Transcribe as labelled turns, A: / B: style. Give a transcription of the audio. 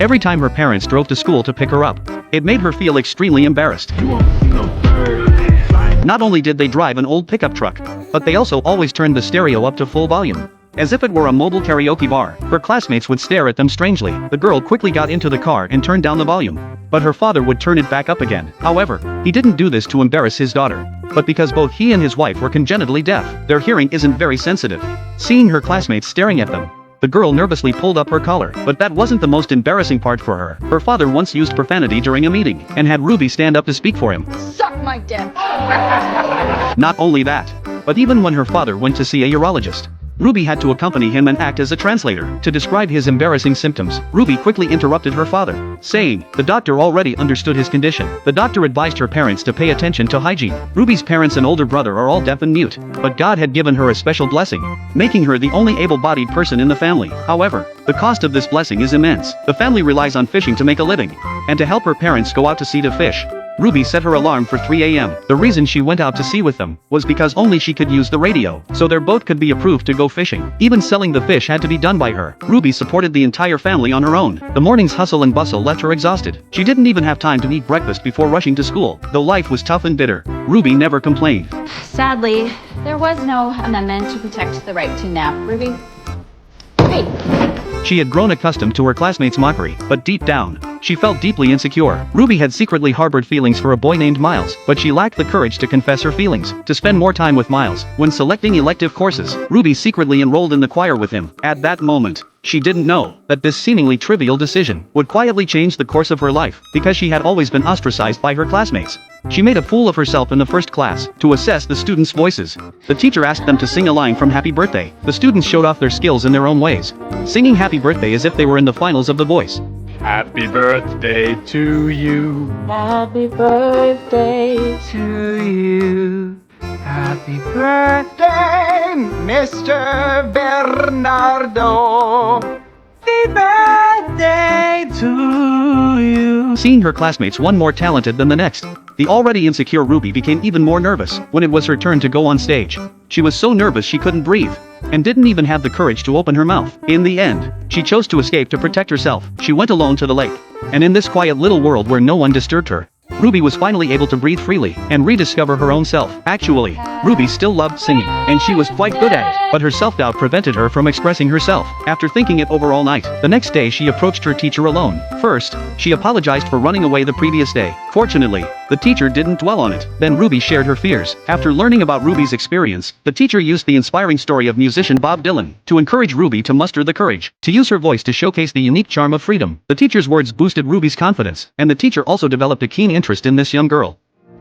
A: every time her parents drove to school to pick her up. It made her feel extremely embarrassed. Not only did they drive an old pickup truck, but they also always turned the stereo up to full volume. As if it were a mobile karaoke bar, her classmates would stare at them strangely. The girl quickly got into the car and turned down the volume. But her father would turn it back up again. However, he didn't do this to embarrass his daughter, but because both he and his wife were congenitally deaf. Their hearing isn't very sensitive. Seeing her classmates staring at them, the girl nervously pulled up her collar. But that wasn't the most embarrassing part for her. Her father once used profanity during a meeting, and had Ruby stand up to speak for him.
B: Suck my dick.
A: Not only that, but even when her father went to see a urologist, Ruby had to accompany him and act as a translator to describe his embarrassing symptoms. Ruby quickly interrupted her father, saying, the doctor already understood his condition. The doctor advised her parents to pay attention to hygiene. Ruby's parents and older brother are all deaf and mute, but God had given her a special blessing, making her the only able-bodied person in the family. However, the cost of this blessing is immense. The family relies on fishing to make a living, and to help her parents go out to sea to fish, Ruby set her alarm for 3 a.m. The reason she went out to sea with them was because only she could use the radio, so their boat could be approved to go fishing. Even selling the fish had to be done by her. Ruby supported the entire family on her own. The morning's hustle and bustle left her exhausted. She didn't even have time to eat breakfast before rushing to school. Though life was tough and bitter, Ruby never complained.
B: Sadly, there was no amendment to protect the right to nap, Ruby. Hey.
A: She had grown accustomed to her classmates' mockery, but deep down, she felt deeply insecure. Ruby had secretly harbored feelings for a boy named Miles, but she lacked the courage to confess her feelings. To spend more time with Miles, when selecting elective courses, Ruby secretly enrolled in the choir with him. At that moment, she didn't know that this seemingly trivial decision would quietly change the course of her life, because she had always been ostracized by her classmates. She made a fool of herself in the first class. To assess the students' voices, the teacher asked them to sing a line from Happy Birthday. The students showed off their skills in their own ways, singing Happy Birthday as if they were in the finals of The Voice.
C: Happy birthday to you.
B: Happy birthday to you.
C: Happy birthday, Mr. Bernardo. Happy birthday to you.
A: Seeing her classmates one more talented than the next, the already insecure Ruby became even more nervous when it was her turn to go on stage. She was so nervous she couldn't breathe, and didn't even have the courage to open her mouth. In the end, she chose to escape to protect herself. She went alone to the lake, and in this quiet little world where no one disturbed her, Ruby was finally able to breathe freely and rediscover her own self. Actually, Ruby still loved singing, and she was quite good at it, but her self-doubt prevented her from expressing herself. After thinking it over all night, the next day she approached her teacher alone. First, she apologized for running away the previous day. Fortunately, the teacher didn't dwell on it. Then Ruby shared her fears. After learning about Ruby's experience, the teacher used the inspiring story of musician Bob Dylan to encourage Ruby to muster the courage to use her voice to showcase the unique charm of freedom. The teacher's words boosted Ruby's confidence, and the teacher also developed a keen interest in this young girl.